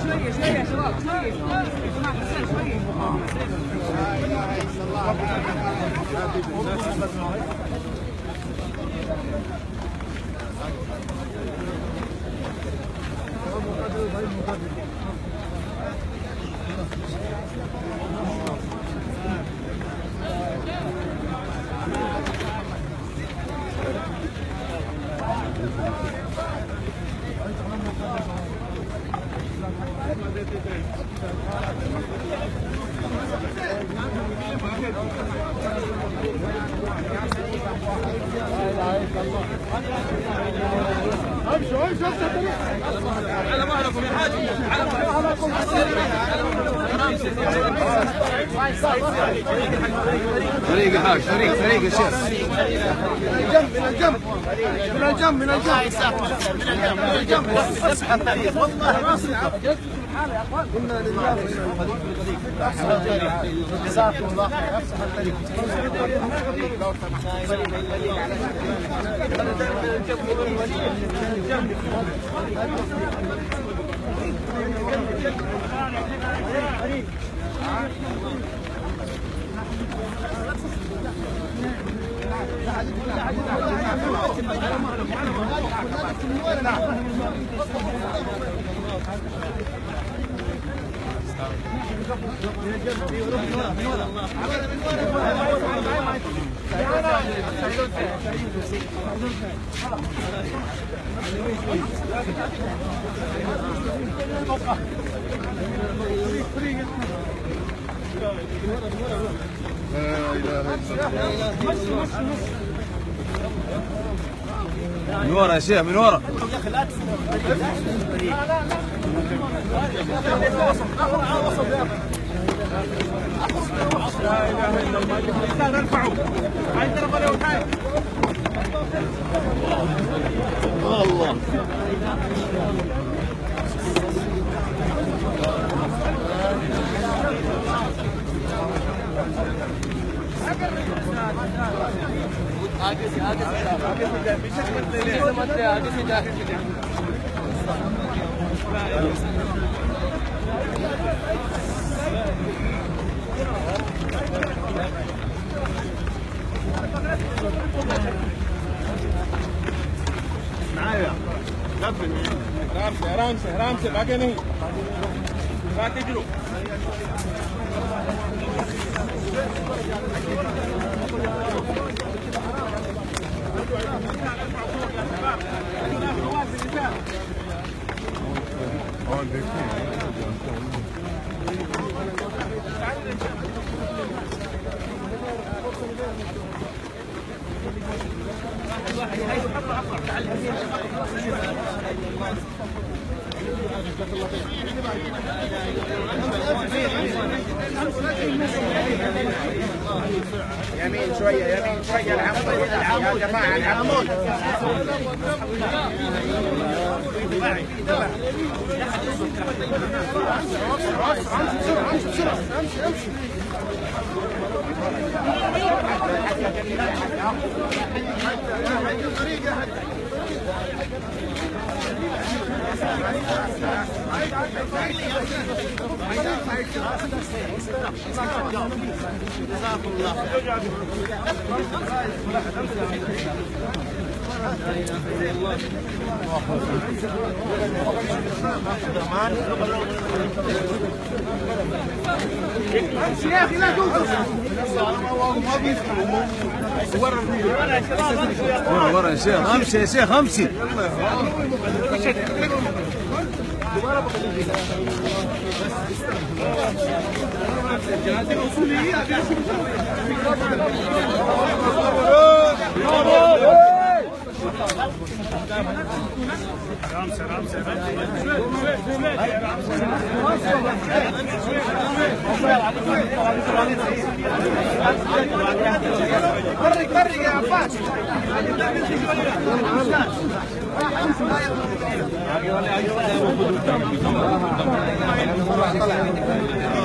شوية شوية يا شباب شوية شوية على مهلكم يا حاج على مهلكم فريق يا حاج فريق يا شيخ من الجنب والله ما صدق قلنا لله جزاكم الله خير افسح الطريق من ورا يا شيخ من ورا لا اله الا الله نرفعه الله आगे से आगे से जाके معايا आराम से भागे नहीं भागे गिरो يمين شوية العمود يا جماعة العمود امشي جزاكم الله يا اخي لا توقف ورا يا شيخ امشي يا شيخ امشي فرق يا عباس.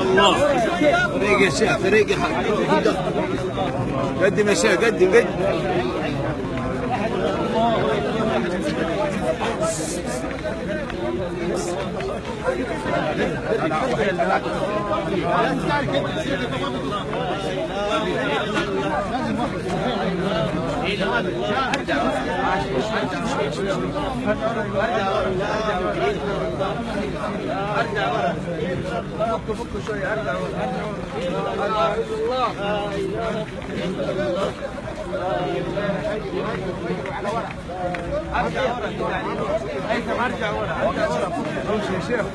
الله طريق يا شيخ طريق يا حاج قدم يا شيخ قدم قدم فكوا شوي ارجع ارجع ورا امشي يا شيخ.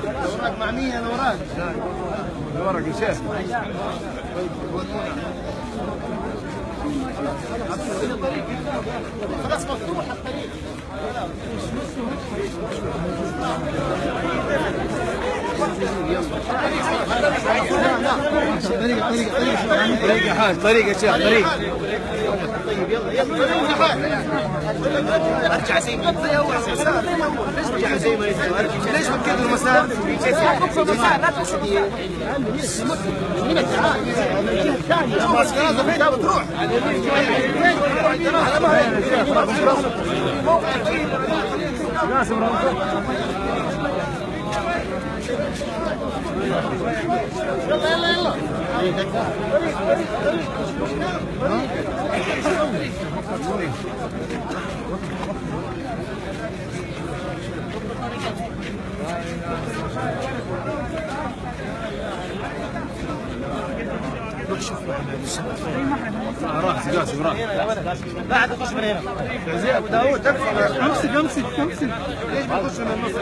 الأوراق مع مين الأوراق؟ الورق يا شيخ. خلاص مفتوح الطريق. طريق يا حاج طريق يا شيخ طريق. طيب يلا ارجع زي ما ارجع زي ما ليش بتكبر المسار؟ المسار لا تقصد من التعال بتروح يلا يلا راح قاسم راح لا عاد تخش من هنا زي ابو داوود امسك امسك امسك ليش ما تخش من النص؟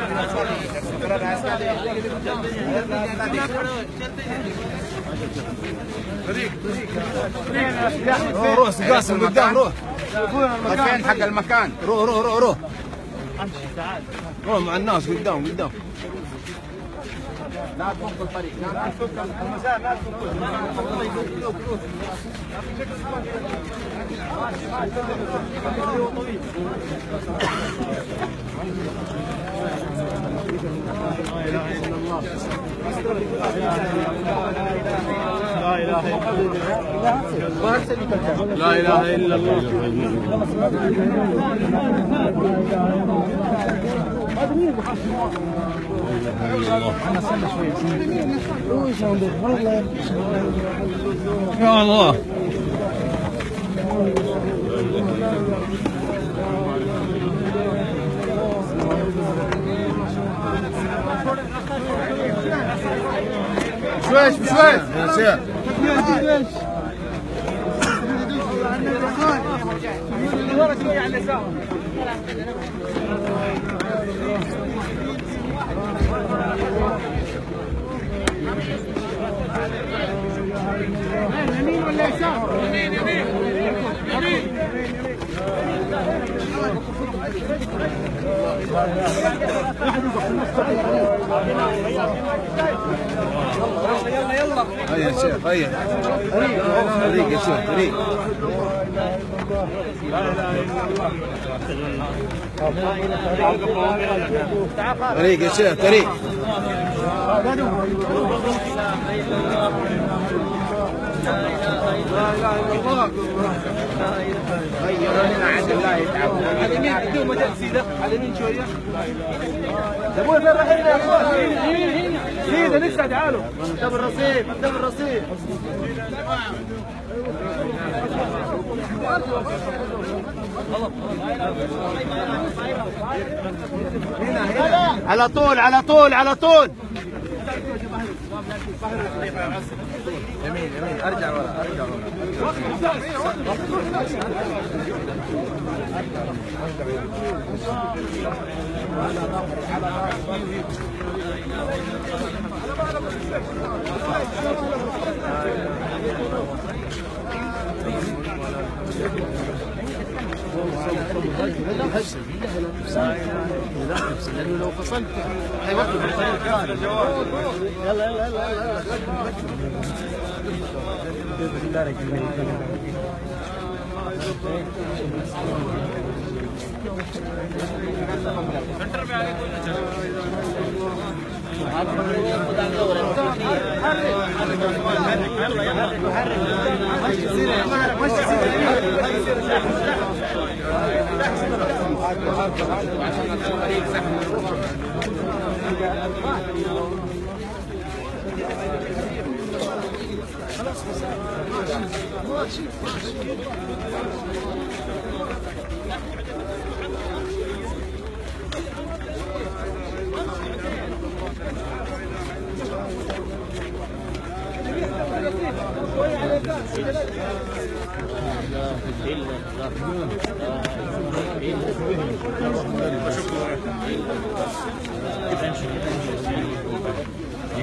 روح قاسم قدام روح فين حق المكان؟ روح روح روح روح روح مع الناس قدام قدام. لا تفك الطريق لا تفك المسار لا لا اله الا الله. يا الله بشويش بشويش يا شيخ. ورا شوي على اليسار. يمين ولا يسار؟ يمين يمين يمين. يلا يلا هيا يا شيخ هيا طريق يا شيخ طريق. طريق يا شيخ طريق. على اليمين اديهم مجال سيده على اليمين شويه. ابوي فين رايحين يا اخوان؟ هنا سيده لسه تعالوا قدام الرصيف قدام الرصيف. على طول على طول على طول. يمين يمين ارجع ورا ارجع لانه لو فصلت حيوقف الطريق الثاني. يلا يلا يلا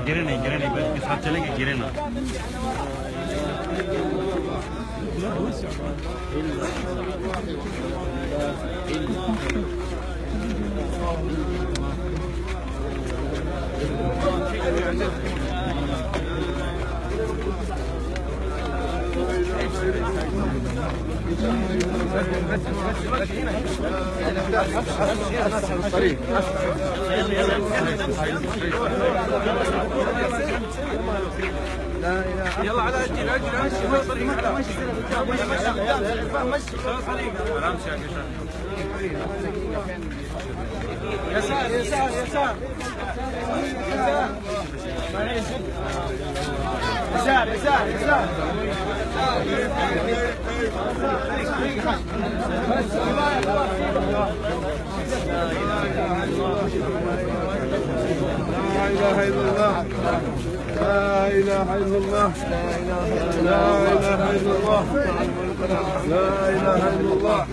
गिरे नहीं साथ चलेंगे गिरे ना يلا على اجل يسار يسار يسار يسار يسار يسار لا اله الا الله لا اله الا الله لا اله الا الله لا اله الا الله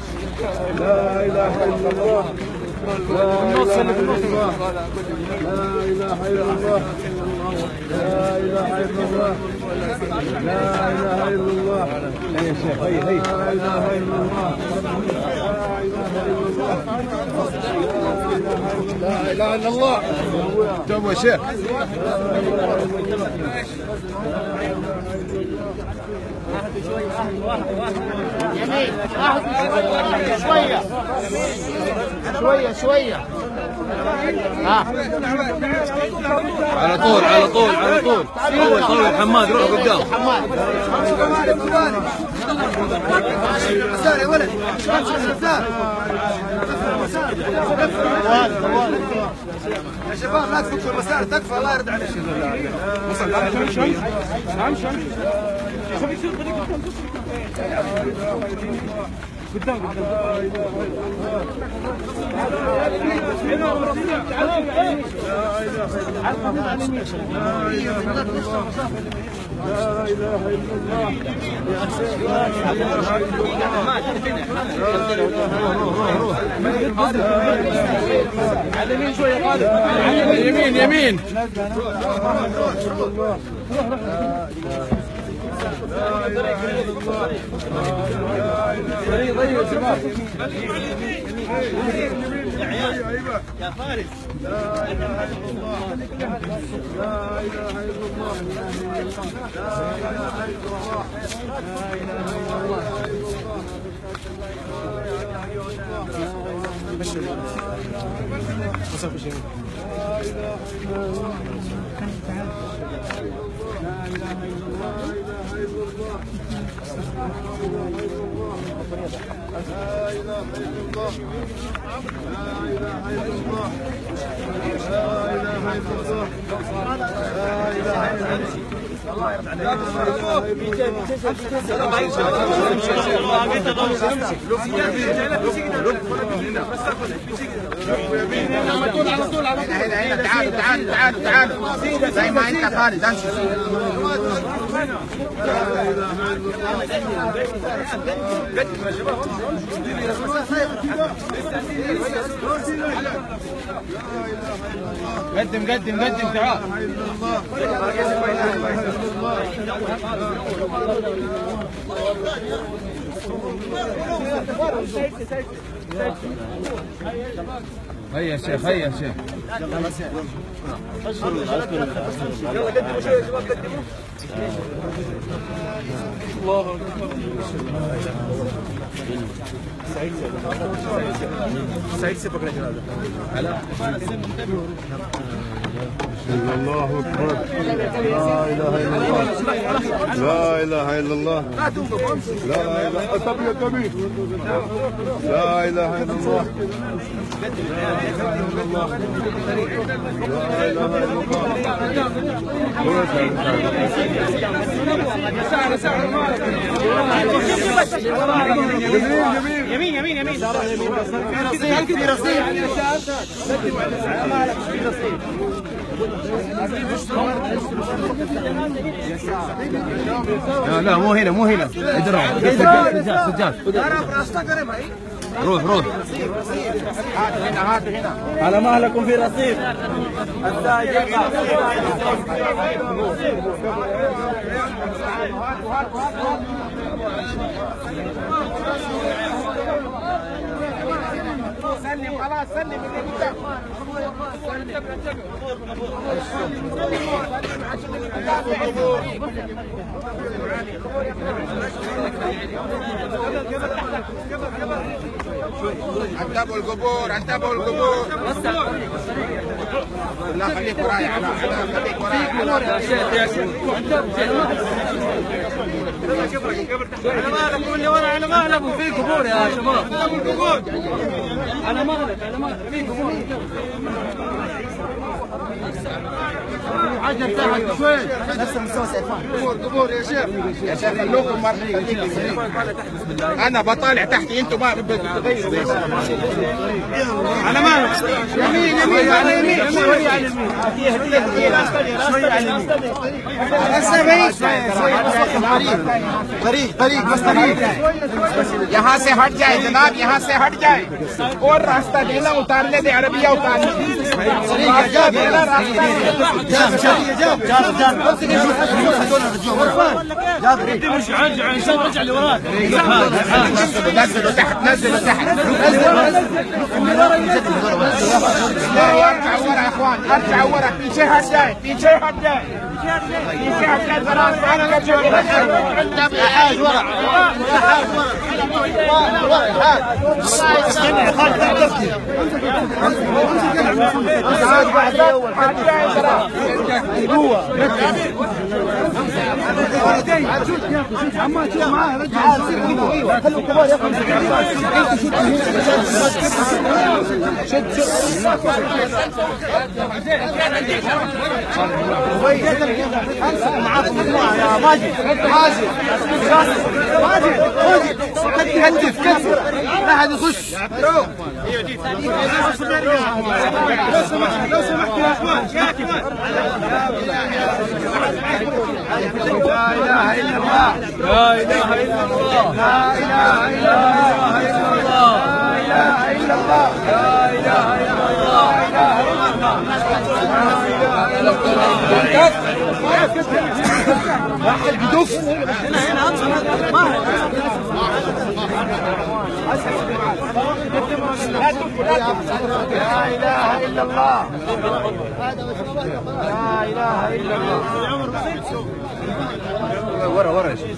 لا اله الا الله لا اله الا الله لا اله الا الله لا اله الا الله لا اله الا الله يا شيخ هي لا اله الا الله لا اله الا الله توب يا شيخ يمين شويه شويه شويه على طول على طول على طول طول حماد روح قدام حماد يسار يا ولد يسار يا شباب لا تفكوا المسار تكفى الله يرد عليك قدام لا اله الا الله على اليمين شويه خالد يمين يمين طيب شباب يا فارس لا اله الا الله لا اله الا الله لا اله الا الله لا اله الله على طول هنا تعالوا زي ما انت خالد امشي. قدم تعال. هيا يا شيخ هيا يا شيخ. يلا قدموا شوي يا شباب قدموا. الله اكبر. سعيد سبق رجل هذا. الله اكبر. لا اله الا الله. لا اله الا الله. لا توقف. لا اله طب يا كبير. لا اله الا الله. لا اله الا الله. يمين في رصيد. لا مو هنا سجاد روح هنا على مهلكم في رصيد. سلم خلاص سلم انتبهوا القبور لا خليك وراي خليك وراي على مهلكم في قبور يا شباب. على مهلك في قبور. عجل تحت شوي نفس مستوى سيفان. قبور يا شيخ خلوكم مرحبا. انا بطالع تحتي انتم ما بتغيروا. على مهلك يمين على يمين شوي على يمين. شوي على يمين. طريق बस طريق. यहाँ से हट जाए जनाब, यहाँ से हट जाए और रास्ता देना, उतारने दे अरबिया उतारने رجع لوراك. نزلوا تحت ارجعوا ورا يا اخوان، ارجعوا ورا. पीछे हट जाए خلاص. انا حاج ورا معاكم مجموعة يا ماجد كتف لا حد يخش. لو سمحت يا اخوان لا اله الا الله لا اله الا الله لا اله الا الله لا اله الا الله لا اله الا الله لا اله الا الله. واحد بدف هنا لا اله الا الله لا اله الا الله. ورا يا شيخ.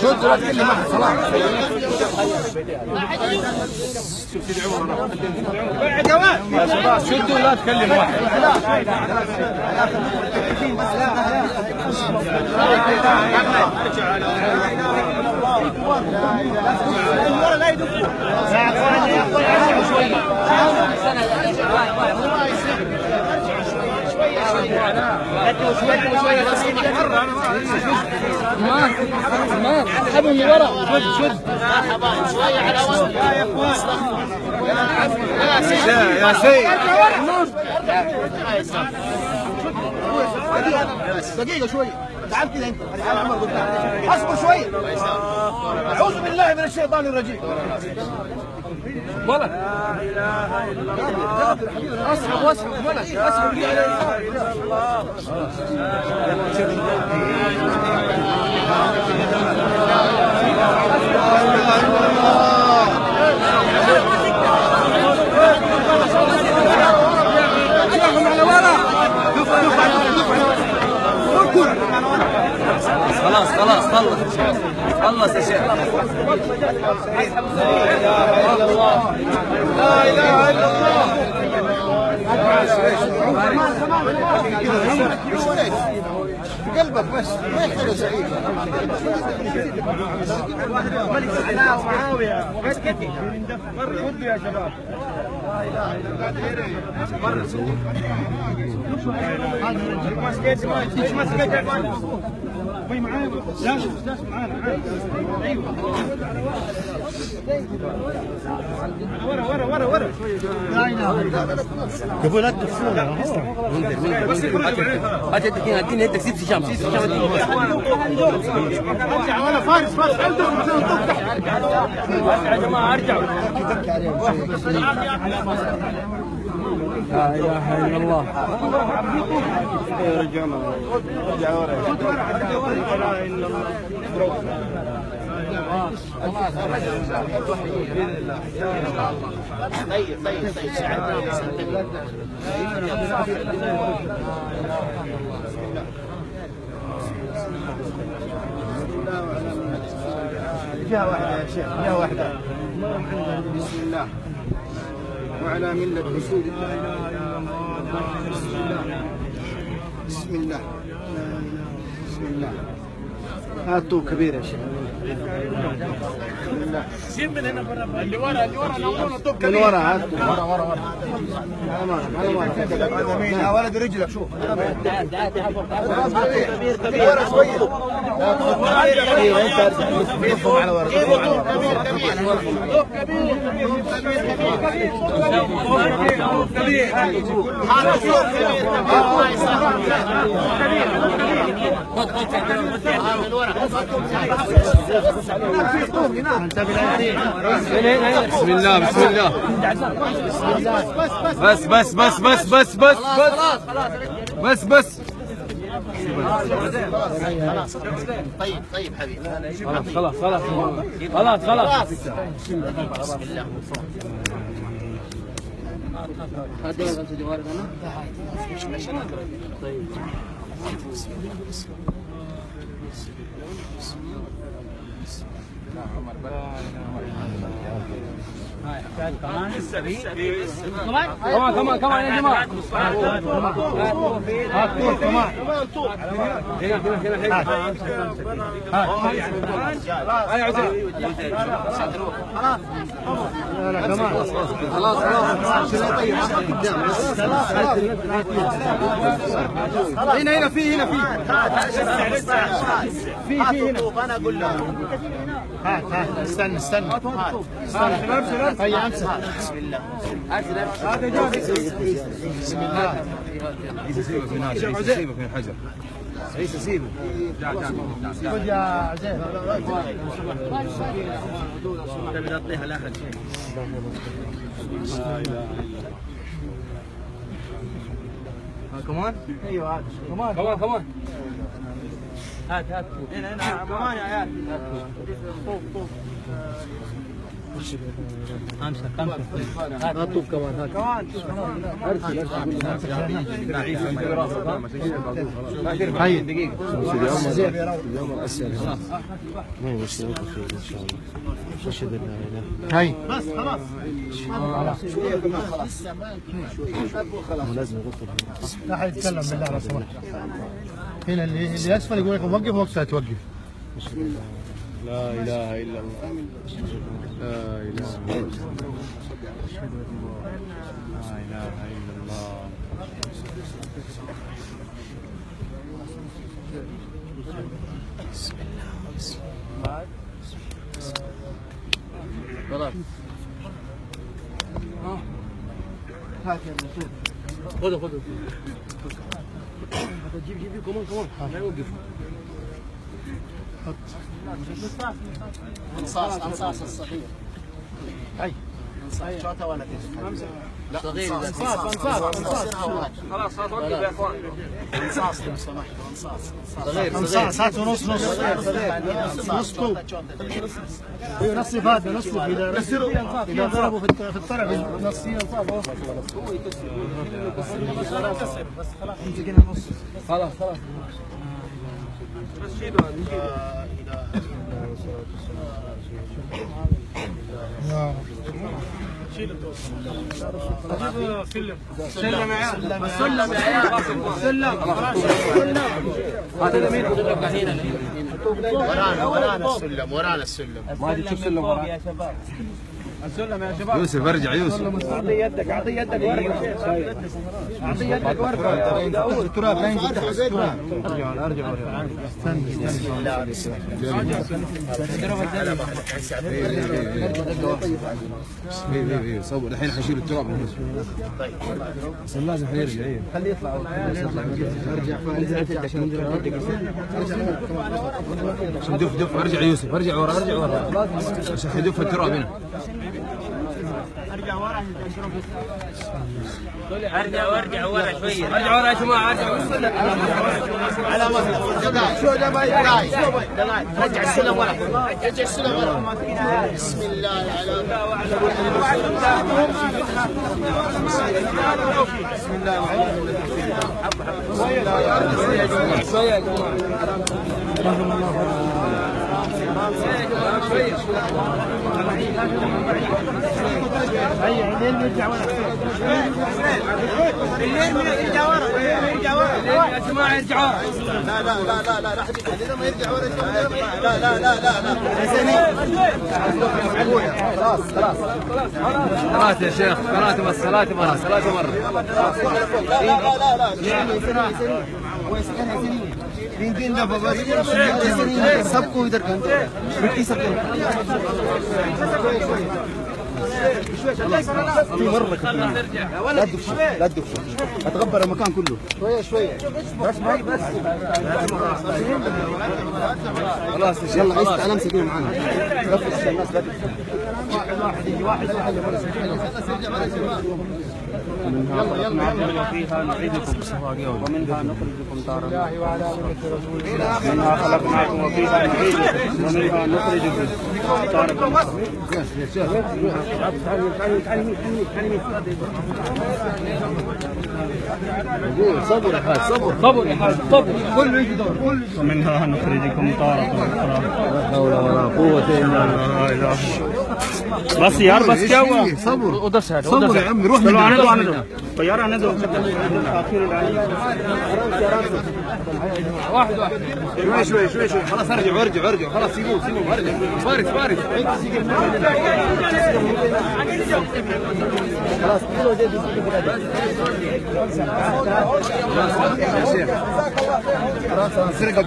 شو تتكلم معها صلاح؟ شوف تدعون يا شباب شدوا لا تكلم واحد. لا يدفوا شوي اسحبهم من ورا. شد شويه على وسط يا سيد دقيقة شوية. تعال كذا انت. اصبر شوية. اعوذ بالله من الشيطان الرجيم. ولد اسحب واسحب ولد اسحب. خلاص خلص يا شيخ. لا اله الا الله. قلبك بس ما يحتاج سعيد. ملك سعداء ومعاويه ومسكتي خذوا يا شباب. ورا قبل لا تدخلون. اديني انت سيب هشام انا فارس يا جماعه ارجعوا. لا اله الا الله. يا رجال ارجع ورا. لا اله الا الله. طيب جهة واحدة يا شيخ. جهة واحدة. بسم الله وعلى ملة رسول الله. بسم الله بسم الله. هذا طوب كبير يا شيخ. شيل من هنا برا. اللي ورا طوب من كبير. ورا. هات ورا. يا ولد رجلك شوف. ورا شويه. على ورا. بسم الله بسم الله. بس طيب حبيبي. خلاص كمان يا جماعه. هات طوب كمان. هيا عزيز. خلاص هنا في انا اقول له هات استنى هيا امسك. بسم الله بسم الله. سيبك من الحجر. عيسى سيبه. خذ يا عزيز. تبي تعطيها لاحد شيء. كمان؟ ايوه هات كمان هات هنا كمان يا عيال. امسك هات طوب كمان. هات هاي دقيقة. هاي بس خلاص. لازم لا حد يتكلم بالله لو سمحت. هنا اللي اسفل يقول لك وقف وقتها توقف. لا اله الا الله. لا اله الا الله. لا اله الا الله. خلاص هات يا مسعود خذوا جيب كمان لا يوقف انصاص الصغير اي انصاص شوطه ولا لا صغير انصاص خلاص وقف يا اخوان. انصاص لو سمحت صغير هات نص طوب نصف هذا نصف اذا ضربوا في الطرف نص انصاف مسكنا نص خلاص بس شيلوا سلم يا عيال السلم يا عيال السلم هذا مين؟ ورانا السلم ما ادري شو السلم يا شباب السلم يا شباب يوسف ارجع يوسف اعطي يدك ورقه اعطي يدك ورقه داوود التراب لا ينزل تحت التراب ارجع صور الحين حنشيل التراب بس لازم حيرجع خليه يطلع عشان دف ارجع يوسف ارجع ورا عشان حيدف التراب هنا ارجع ورا شويه ارجع ورا يا جماعه على شو رجع السلم ورا رجع السلم ورا بسم الله بسم يا جماعه ارجع ورا لا خلينا ما يرجع ورا لا صلاة يا شيخ صلاة مرة तीन दफा बस सबको इधर मिट्टी सब مرة لا تدف اتغبر المكان كله شوية بس خلاص يلا انا امسك معانا نفس الناس لا تدف واحد يلا فيها نعيدكم ومنها نخرجكم تارة منها خلقناكم وفيها نعيدكم ومنها نخرجكم تارة صبر يا حاج صبر كله يجي دور ومنها نخرجكم تارة أخرى لا حول ولا قوة إلا بالله بس يار بس क्या हुआ صبر उधर से صبر يا عمي روح चलो आने दो طيارة आने दो واحد شوي خلاص ارجع خلاص سيبوه ارجع فارس خلاص سرقة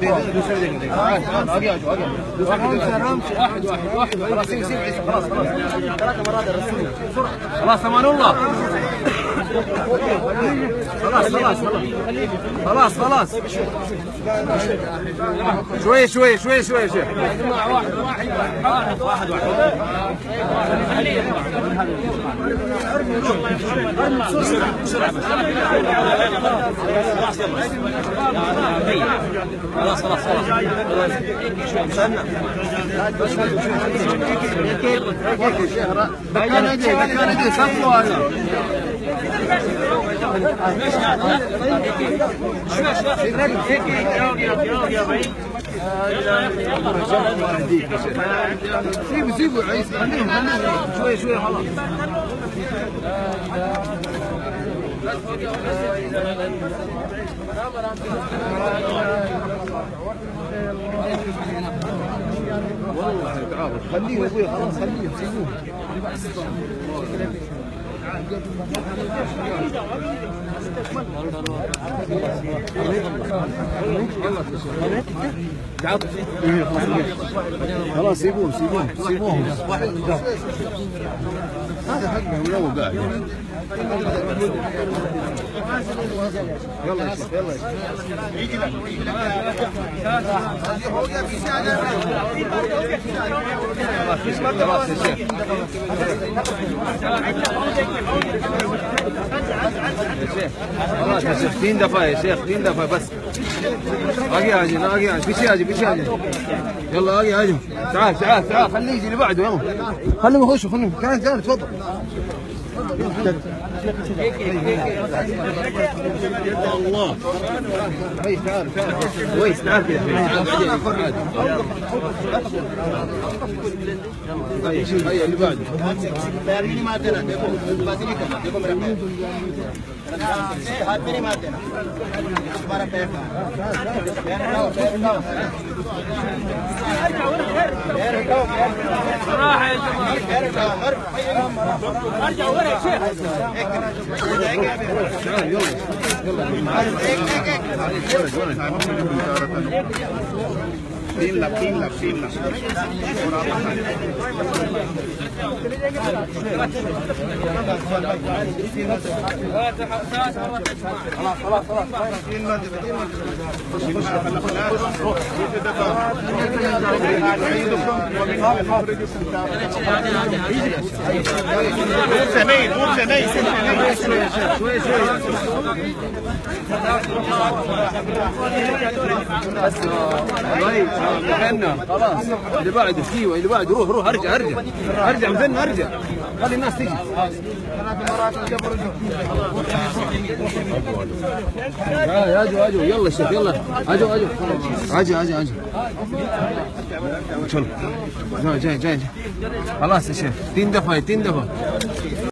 واحد خلاص امان الله خلاص شوي يا شيخ واحد خلاص استنى صفوا سيبوا عيسى شوي خلاص والله خليه يا ابوي خلاص خليه سيبوه خلاص سيبوهم هذا حقهم لو قاعد. يلا يا شيخ يلا خلاص يا شيخ 3 دفعة يا شيخ 3 دفعة بس. اجي بيشي اجي يلا اجي تعال خليه يجي اللي بعده يلا خليهم يخشوا تعال تفضل. الله تعال كويس تعال كذا هيا اللي بعده हाथ में नहीं मारते ना तुम्हारा पैर तीन लाख خلاص اللي بعده ايوه اللي بعده روح ارجع مثلنا ارجع خلي الناس تيجي. اجوا يلا شيخ يلا اجوا جاي خلاص يا شيخ 3 دفعة